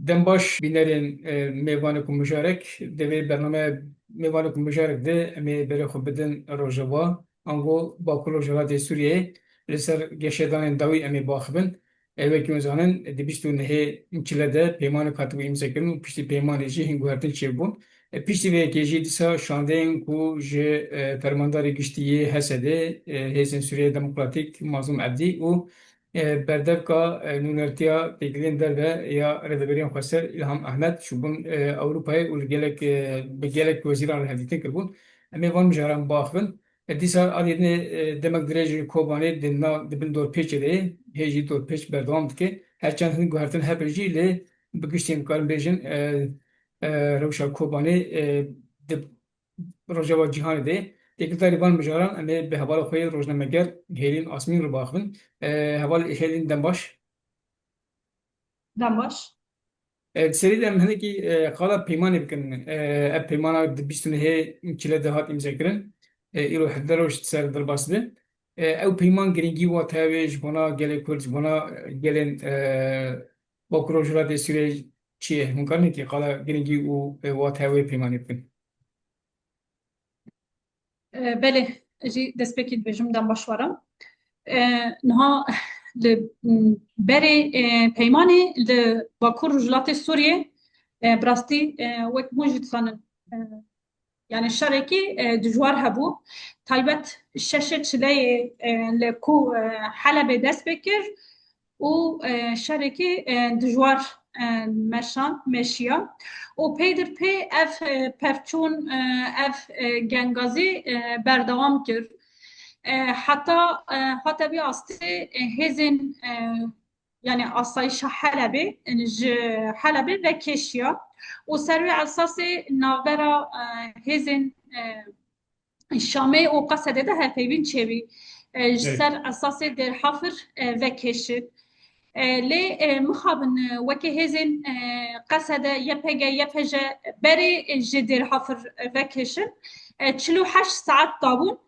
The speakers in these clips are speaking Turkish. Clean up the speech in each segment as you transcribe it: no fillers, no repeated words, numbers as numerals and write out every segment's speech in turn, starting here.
دنباش بینرین میوان کو مشارک دوی برنامه میوان کو مشارک ده امی بره خو بدن روجوا انگو با کل روجوا ده سوریه لسر گشتان داوی امی باخبن اوه کی مزانن دی بیستو نه انچله ده پیمان کاتبو امضا کردن و پشتی پیمان جی هنگو هرتن چیبون پشتی به کیجی دیسا شاندن کو ج فرمانداری گشتیه حسده هیزن سوریه دموکراتیک مازوم عبدی و بردبکا نونرتیا تیگلین در یا ردبریان خسر ilham Ahmet şu bun Avrupa'ya gelek begelek veziran hediyetin kırbun. Ama van mijaran bakın. Disa adiyne demek derece kobane dinna dibin dor peçede heji dor peç berdam ki her çantin guhartin hepeciyle bugüştüm karın bejin revşa kobane dib rojava cihanı de تكتاري بان مجاران أنا بهبال خوي روزنا مجر هيلين أسمين رباخن هبال هيلين دنباش Demirbaş. سری دم هنه کی قالا پیمانی بکن اب پیمانا بیستونه هی کلا دهات امضا کرن ایرو حدروش سر در باسده او پیمان گرینگی و تاویج بنا گله کلز بنا گلن با کروجرات سوری چیه ممکنه کی قالا گرینگی و تاوی پیمانی بکن Bele, jî destpêkî dibêjim dembaş waram. Niha li berê peymanê li Bakur Rojhilatê Sûriyê bi rastî wek hûn jî dizanin yani şerekî dijwar hebû. Taybet şeşê çileyê li ku Helebê dest pê kir û şerekî dijwar meşiya û pêdir pê ev pevçûn ev gengazî berdewam kir. Heta hata vî astê hêzên yani asayişa Helebê ji Helebê vekeşiya û ser vê esasê navbera hêzên Şamê û Qesedê de hevpeyvîn çêbî ji ser esasê Dêrhafir vekeşin. Lê mixabin wekî hêzên Qesede, YPG, YPJ berê ji Dêrhafir vekeşin 48 saet dabûn.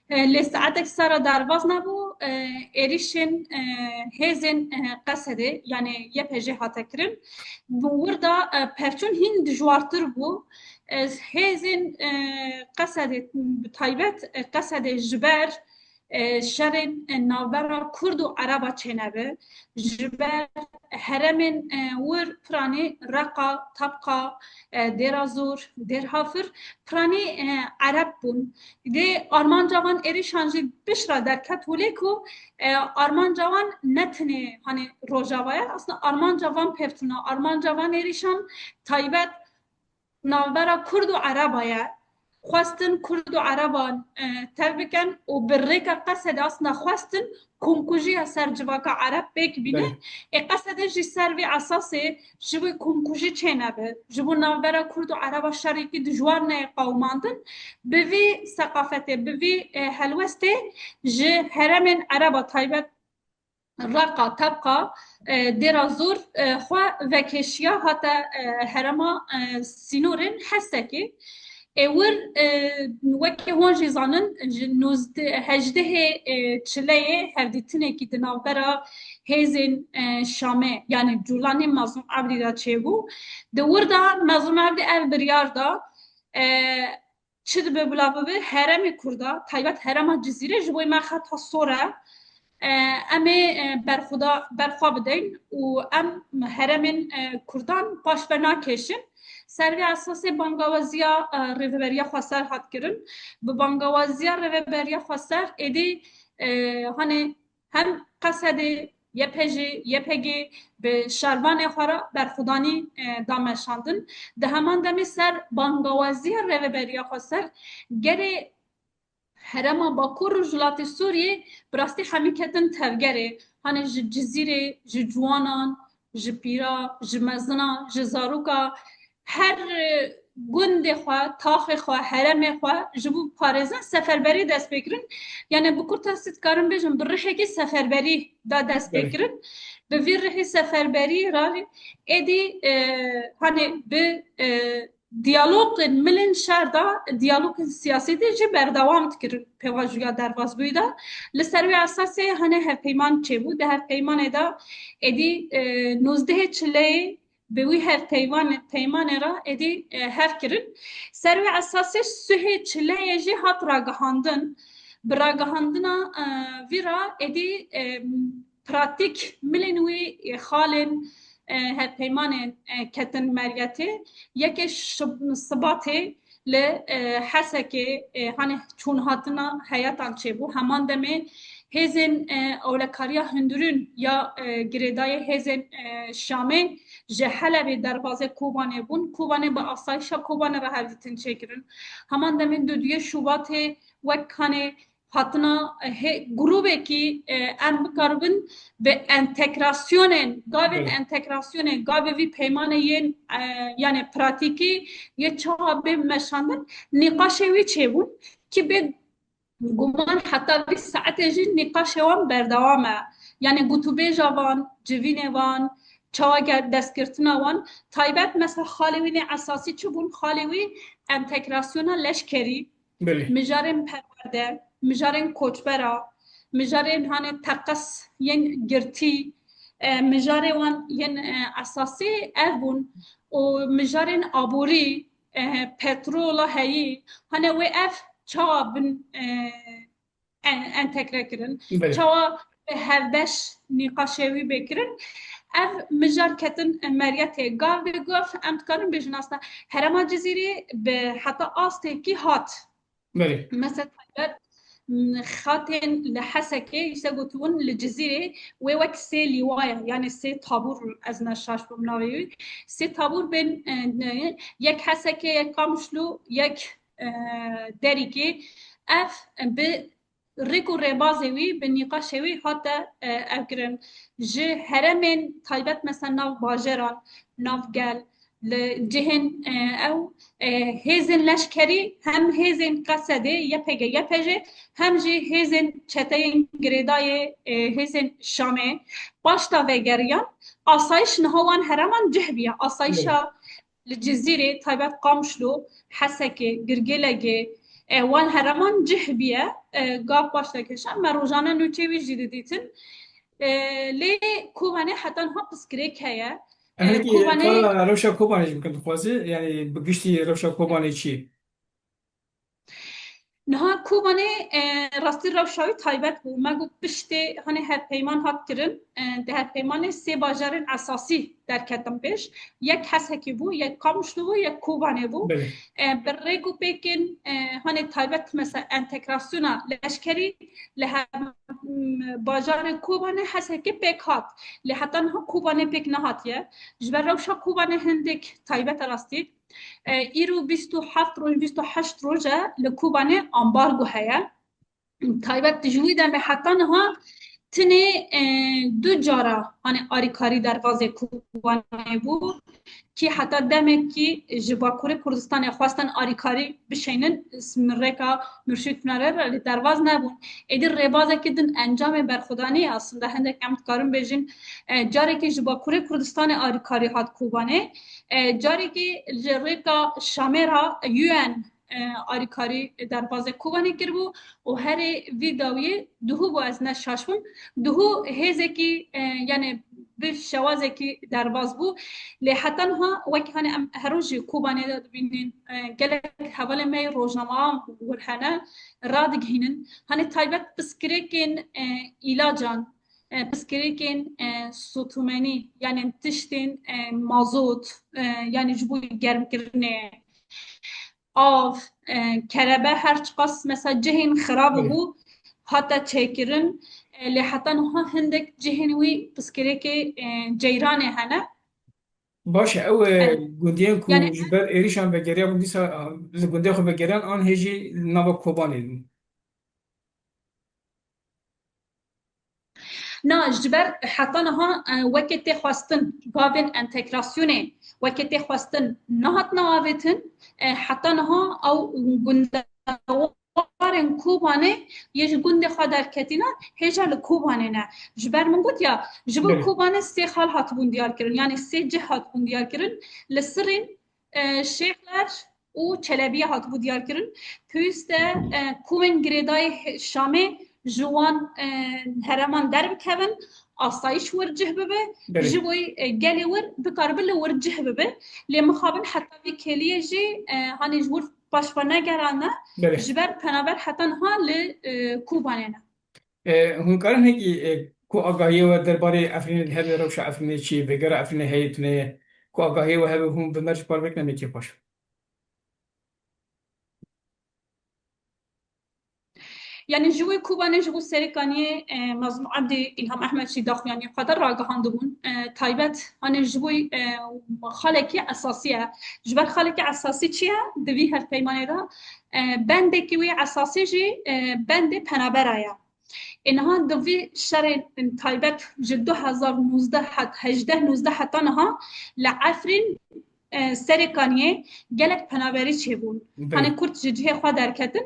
Lê saetek sera derbas nebû êrişên hêzên Qesedê yani YPJ hate kirin. Wirda pevçûn hîn dijwartir bû. Hêzên Qesedê bi taybet Qesedê ji ber şerên navbera Kurd û Ereba çênebe ji ber heremên wir piranî Reqa, Tabqa, Dêrazor, Dêrhafir piranî Ereb bûn. Dê armanca wan êrîşan jî bişra derket hûlê ku armanca wan ne tinê hani rojava ye aslında armanca wan pevçûna armanca wan êrîşan taybet navbera Kurd û Ereba ye. Xwestin Kurd û Ereban tev bikin û bi rêka Qesedê aslında xwestin komkujiya ser civaka Ereb pêk bîne. Qesedê jî ser vê esasê ji wê komkujî çênebe. Ji bo navbera Kurd û Ereba şerekî dijwar neye qewmandin. Bi vê seqafetê, bi vê helwestê ji heremên Ereba taybet Reqa, Tabqa, Dêrazor xwe vekeşiya hata herema Sînorên Hesekê. Wir wekî hûn jî zanin ji hejdehê çileyê hevdîtinekî di navbera hêzên Şamê yani Culanê Mazlûm Ebdî de çêbû. Di wir de Mazlûm Ebdî ev biryar da çi dibe bila bibe heremê Kurda taybet herema Cizîrê ji bo me heta sor e em ê berxwe bidin û em heremên Kurdan paş ve nakêşin. Ser vê esasê bangawaziya rêveberiya Xweser hat kirin. Bi bangawaziya rêveberiya Xweser êdî hani hem Qesedê YPJ, YPG bi şervanê xwe re berxwedanî dameşandin. Di heman demê ser bangawaziya rêveberiya Xweser gerê herema Bakur Rojhilatê Sûriyê bi rastî hemî ketin tevgerê. Hani ji Cizîrê, ji ciwanan, ji pîra, ji mezinan, ji zaroka her gundê xwe, taxê xwe, heremê xwe ji bo parêzin seferberî dest pê kirin. Yani bi kurta sî dikarin bêjin bi rihekî seferberî da dest pê kirin. Bi vî rihê seferberî rarê êdî hani bi diyalogên milên şer da diyalogên siyasî de jî berdewam dikirin pêvajoya derbasbûyî da. Li ser vê esasê hani hevpeyman çêbû. Di hevpeymanê de êdî 19 çileyê به وی هر پیمان را ادی هر کرن سر و اساس سه چله جی هات راگهاندن براگهاندنا ویرا ادی پراتیک ملن وی خالن هر پیمان کتن مریته یکی صباته ل حسکه هنه چون هاتنا حیاتان چه بو همان دمه هزن اولکاریا هندرون یا گریدای هزن شامه جهله به دروازه کوبانه بون کوبانه با آسایش کوبانه را هردتن چکرن همان دمه دویه شوبات وکانه hatına grubu ki en bukarbın ve entegrasyonun gavin بله entegrasyonu gavi peymane yen yani pratiki ye çabe meşanın nikaşevi çevun ki be guman hatta bir saate jin nikaşevan berdavame yani gutube javan civine çawa deskirtina wan taybet mesela halevine asasi çubun halevi entegrasyona leşkeri بله مجارن پرورده مجارن کوچبرا مجارن هانه تقص ین گرتی مجاره وان ین اساسی اربون و مجارن آبوری پترولا هایی هانه و اف چاوا بن انتگره کرن بله چاوا به هردش نقاشوی بکرن ev mijarketin meriyete gav ve gav em dikarin bêjin aslında herema cizîrê bi heta astekî hat بله مثلا خاتن لحسكي يسقطون للجزيرة ووك سي لوايا يعني سي طابور أزنا الشاش بمناوي سي طابور بين يك حسكي يك قامشلو يك داريكي اف ب ريكو ريبازوي بالنقاشوي حتى اكرن جي هرمين طيبت مثلا ناف باجران ناف قال لجهن او هیزن لشکری هم هیزن قصده یپگه هم جی هیزن چتین گریدای هیزن شامه باشتا وگریان آسایش نهوان هرمان جهبیه آسایشا بله الجزيرة طيبات قامشلو حسكي قرقلقي وان هرمان جهبية قاب باشتا كشان ما روجانا نوتيوي جديدتن لي كوباني حتى نها بسكريك هيا هنگی كوباني کارا روشا کوبانی ممکن خوازه یعنی بگشتی روشا کوبانی چی نها کوبانه راستی روشاوی تایبت بو مگو پشتی هنه هر پیمان هات کرن ده هر پیمان سه باجرین اساسی در کتم پیش یک حسکی بو یک کامشلو بو یک کوبانه بو بله بر ریگو پیکن هنه تایبت مثلا انتگراسیونا لشکری لها باجار کوبانه حسکی پیک هات لحتا نها کوبانه پیک نهاتیه جبر روشا کوبانه هندک تایبت راستی ایرو 27 روز 28 روزه لکوبانه امبارگو هیا تایبت جویدن به حتی نها تنه دو جارا هنه آریکاری دروازه کوبانه بود که حتی دمه که جباکور کردستان خواستن آریکاری بشینن اسم رکا مرشد نره درواز نبون ایدی ربازه که دن انجام برخودانی aslında هندک امتکارم بیجین جاری که جباکور کردستان آریکاری هات کوبانه جاری که رکا شامرا یون آریکاری دروازه کوبانه کربو و هر ویداوی دهو با از نشاشون دهو هزه که یعنی bir şevaze ki derbaz bu lehatan ha vek hani heroji kubane da binin gelek havale me rojnama burhana radig hinin hani taybet biskrekin ilacan biskrekin sutumeni yani tiştin mazot yani bu germ kirne av kerebe her çıkas mesela cihin xirab بله bu hatta çekirin لحتى نها هندك جهنوي بسكريكي جيراني هنا باشه او گوندیان کو يعني جبر ایریشان بگیریا بودی سا گوندی خو بگیرن آن هجی نوا کوبانی نا جبر حتى نها وقت خواستن قابل انتگراسيوني وقت خواستن نهات نوابتن حتى نها او گندوارن کوبانه یه گند خادر کتینا هجال کوبانه نه جبر من گفت یا جبر بله کوبانه سه خال هات بوندیار کرن yani سه جهات بوندیار کرن لسرین شیخler و چلبیه هات بوندیار کرن پویسته کومن گریدای شامه جوان هرمان در بکن آسایش ورجه ببه بله جوی گلی ور بکاربل ورجه ببه لی مخابن حتی وی کلیه جی هانی جور پاشپا نگرانه بله جبر پنابر حتی ها لی کوبانه هونکارن هیکی کو آگاهی و درباره افرین الهبه روش افرین چی بگر افرین هیتونه کو آگاهی و هبه هم به مرج پار بکنه میکی پاش يعني جوي كوباني جو سريكاني مظلوم عبدي إلهام أحمد شي داخل يعني قدر راقة هندبون تايبت أنا جوي خالكي أساسية جبر خالكي أساسي چيا دوي هالبيماني دا بنده كوي أساسي جي بنده پنابرايا إنها دوي شر تايبت جدو 2019 حد 18 19 حتى نها لعفرين سرکانیه گلک پناهبری چه بون هنه بله کرد جدیه خوا درکتن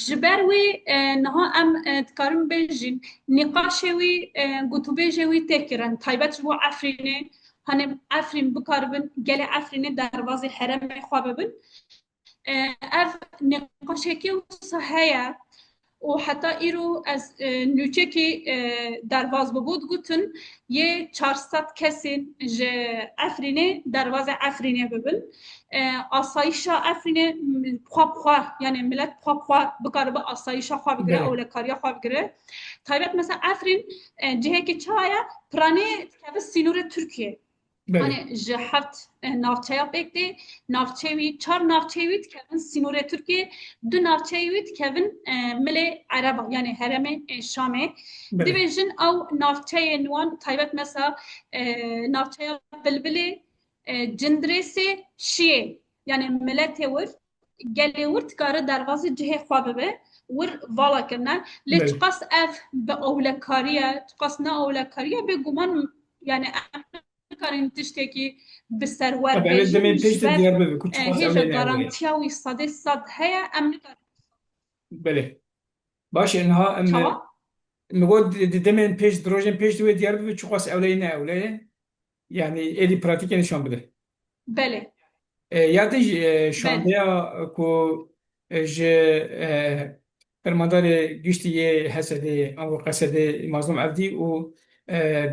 جبر وی نها ام تکارم بیجین نقاشه وی گوتوبیجه وی تکرن تایبت جو عفرینه هنه عفرین بکاربن گل عفرینه دروازه حرم خوا ببن اف نقاشه که صحیح و حتی ایرو از نوچکی درواز بود گوتن یه 400 کسی افرینه درواز افرینه ببین آسایش افرینه خواه یعنی ملت خواه بکار با آسایش خواه بگیره بله اولکاریا خواه بگیره طایبت مثلا افرین جهه که چایا پرانه که سینور ترکیه بله hani ji heft navçeya pêkdê navçeyê wî çar navçeyê wî dikevin sînorê Tirkiye du navçeyê wî dikevin milê Ereba yani heremê Şamê بله dibêjin ew navçeyên wan taybet mesela navçeya Bilbilê Cindirêsê Şiyê yani miletê wir gelê wir dikare derbasî cihê xwe bibe wir vala kirine lê بله çiqas ev bi ewlekariye çiqas ne ewlekariye bêguman yani کارین تشتێکی بسەروەر طب اول بێژن دمین پیش ji ber دیار ببی کچ خاص hêja اولی نه اولی garantiya wî sedê sed heye em nikarin بله باشه انها ام çawa نقول دمین پیش دروژن پیش دوی دیار ببی کچ خاص اولی نه اولی yani eli pratik nişan bile. belê Yadî belê şandeya ku ji permandarê giştî Hesedê an Qesedê Mazlum Evdî û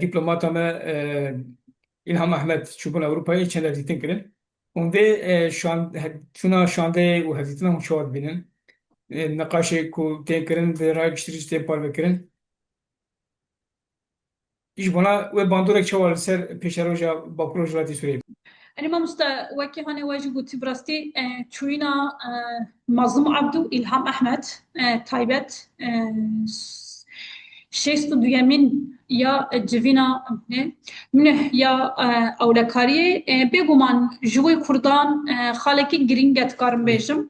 diplomata me İlham Ahmed çûbûn Ewropayê çend hevdîtin kirin. Hûn vê çûna şandeyê û hevdîtina hûn şewat bînin. Neqaşê ku tên kirin di ragiştirî ji tên parvekirin. Ji bona wê bandorek çawa li ser pêşeroja Bakurê Welatî Sûriyê. يعني ما وكي هاني واجي قلت براستي تشوينا مظلوم عبدو إلهام أحمد تايبت شيستو دويامين يا جفينا منه يا أولكاري بيغمان جوي كردان خالكي جرينجت كارم بيجم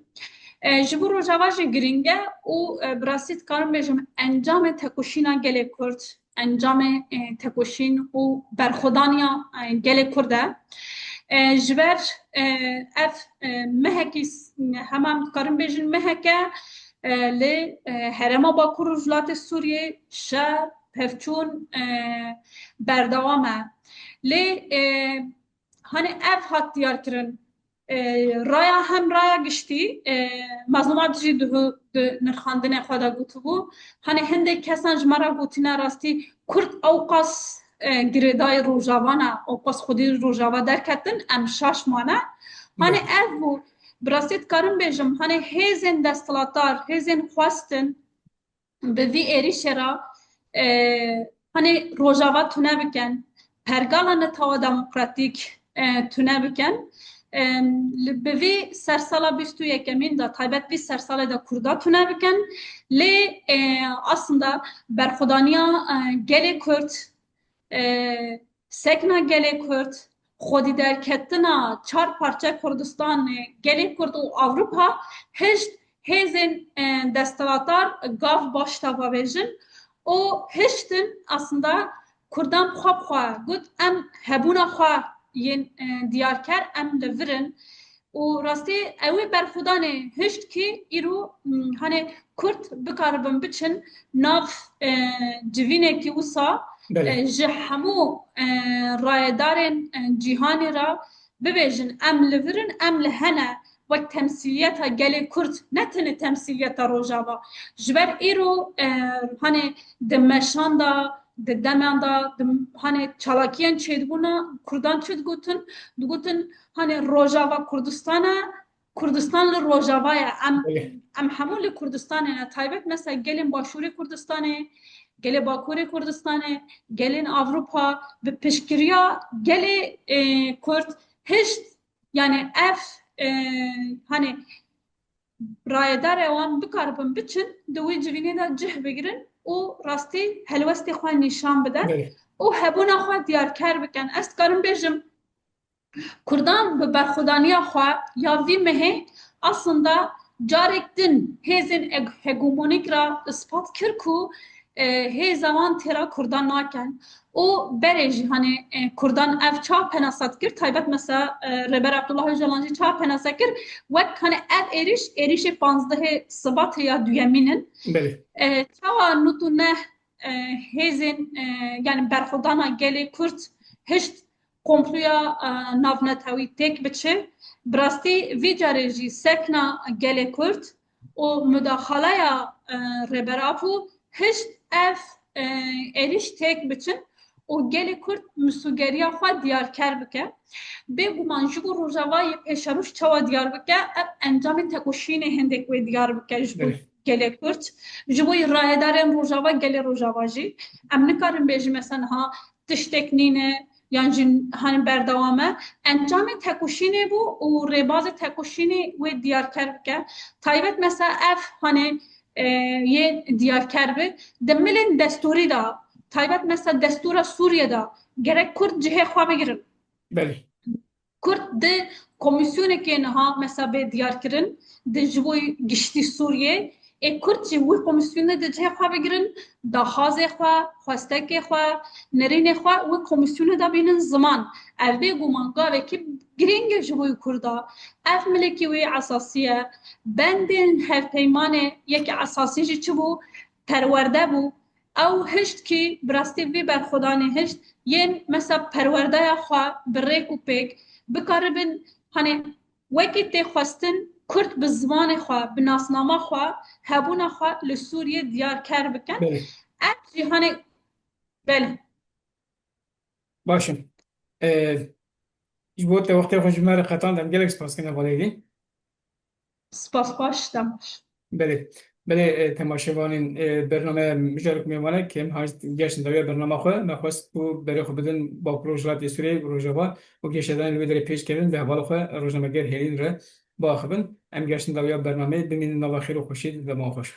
جبور روجاواج گرینگه و براستید کارم بجم انجام تکوشینا گله کرد انجام تکوشین و برخودانیا گله کرده جبر اف مهکی همم کارم بجن مهکه ل هرما باکور ولايات سوریه شهر پفچون بردوامه ل hani ev hat diyar kirin raya hem raya giştî mazlumat jî di nirxandinê xwe de gotibû hani hindê kesan ji me re gotîne rastî Kurd ew qas girêdayê rojavana ew qas xwedî rojava derketin em şaş mane hani ev bû bi rastî dikarim bêjim hani hêzên desthilatdar hêzên xwestin bi vî êrişê re hani rojava tune bikin pergala netawa demokratîk tune bikin bi vî sersala bîst û yekemîn de taybet vî sersalê de Kurda tune bikin lê aslında berxwedaniya gelê Kurd sekna gelê Kurd xwedî derketina çar parça Kurdistanê gelê Kurd û Avrupa hişt hêzên desthilatdar gav baş tava bêjin û hiştin aslında Kurdan xwe got em hebûna xwe yên diyarker em li virin û rastî ew ê berxwedanê hişt kî îro hani Kurd bikaribin biçin nav civînekî wisa ji hemû rayedarên cîhanê re bibêjin em li virin em li hene وک تمثیلیتا گل کرد نتنه تمثیلیتا روجاوا جبر ایرو هنه دمشان دا دمن دا هنه چالاکیان چیدبونا کردان چید گوتن دوگوتن هنه روجاوا کردستانه کردستان ل روجاوای بله ام همون ل کردستانه تایبت مثلا گلین باشوری کردستانه گل باکوری کردستانه گلین آوروپا به پشکریا گل کرد هشت yani ev hani rayedar ewan bikaribin biçin di wî civînê de cih bigirin û rastî helwestê xwe nîşan bide بله û hebûna xwe diyarker bikin. Ez dikarim bêjim Kurdan bi berxwedaniya xwe ya vî mehê aslında carek din hêzên hegemonîk ra ispat kir ku hêza wan têra Kurdan nakin û berê jî hani Kurdan ev ça penasat kir taybet mesela Reber Abdullah Öcalan jî ça penasa kir wek hani ev êrişê panzdehê Sibatê ya duyemînin بله çawa nû û neh hêzên yani berxwedana gelê Kurd hişt komploya navnetewî têk biçe bi rastî vî carê jî sekna gelê Kurd û müdaxaleya Reberapo hişt ev êriş têk biçin û gelê Kurd misûgeriya xwe diyarker bike bêguman ji bo rojavayê pêşerûş çawa diyar bike ev encamê tekoşînê hindêk wê diyar bike ji bo بله gelê Kurd ji bo rayedarên rojava gelê rojava jî em nikarin bêjin mesela ha tiştek nîne yani hani berdewame encamê tekoşînê bû û rêbazê tekoşînê wê diyarker bike taybet mesela ev hani yê diyarker bi di milên desturî da taybet mesela destûra Sûriye da gerek Kurd cihê xwe bigirin بله Kurd di komîsyonekê niha mesela bê diyarkirin di ji bo giştî Sûriye Kurd jî wî komîsyonê di cihê xwe bigirin daxwazê xwe xwestekê xwe nerînê xwe wî komîsyonê de bînin ziman ev bêguman gavekî girîng e ji bo Kurda ev milekî wê esasî ye bendên hevpeymanê yekî esasî jî çi bû perwerde bû ew hişt kî bi rastî vê berxwedanê hişt yên mesela perwerdeya xwe bi rêk û pêk bikaribin hani wekî tê xwestin Kurd bi zimanê xwe bi nasnama xwe hebûna xwe li Sûriye diyarker bikin بله ev jî hani bele باشم ji bo te wextê xwe ji me re qetan gelek spaskin valêdî spas baş demiş. بله بله تماشاوانین برنامه مجارک میمانه که هم هاست گشتن دوی برنامه خواه مخواست کو برای خود بدن با پروژرات سوریه روجاوا و گشتن لوی در پیش کردن به حوال خواه روزنامه‌گر هلین را با خبن هم گشتن دوی برنامه ببینید نوا خیر و خوشید و ما خوش